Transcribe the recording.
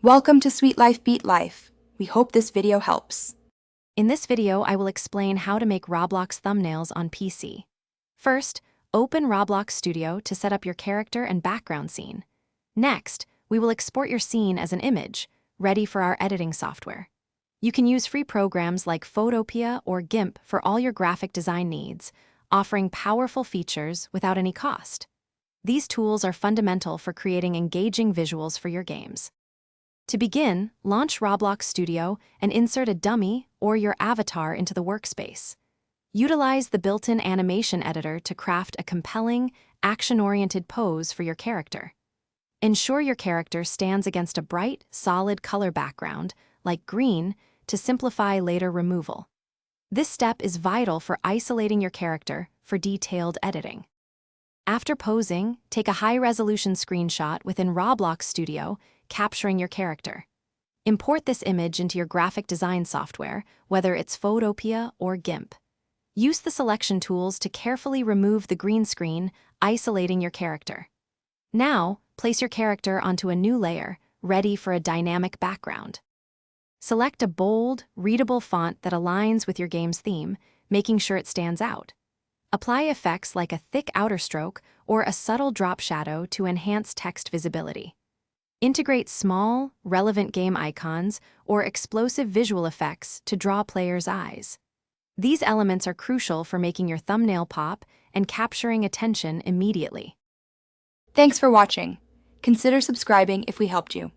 Welcome to Sweet Life Beat Life. We hope this video helps. In this video, I will explain how to make Roblox thumbnails on PC. First, open Roblox Studio to set up your character and background scene. Next, we will export your scene as an image, ready for our editing software. You can use free programs like Photopea or GIMP for all your graphic design needs, offering powerful features without any cost. These tools are fundamental for creating engaging visuals for your games. To begin, launch Roblox Studio and insert a dummy or your avatar into the workspace. Utilize the built-in animation editor to craft a compelling, action-oriented pose for your character. Ensure your character stands against a bright, solid color background, like green, to simplify later removal. This step is vital for isolating your character for detailed editing. After posing, take a high-resolution screenshot within Roblox Studio, capturing your character. Import this image into your graphic design software, whether it's Photopea or GIMP. Use the selection tools to carefully remove the green screen, isolating your character. Now, place your character onto a new layer, ready for a dynamic background. Select a bold, readable font that aligns with your game's theme, making sure it stands out. Apply effects like a thick outer stroke or a subtle drop shadow to enhance text visibility. Integrate small, relevant game icons or explosive visual effects to draw players' eyes. These elements are crucial for making your thumbnail pop and capturing attention immediately. Thanks for watching. Consider subscribing if we helped you.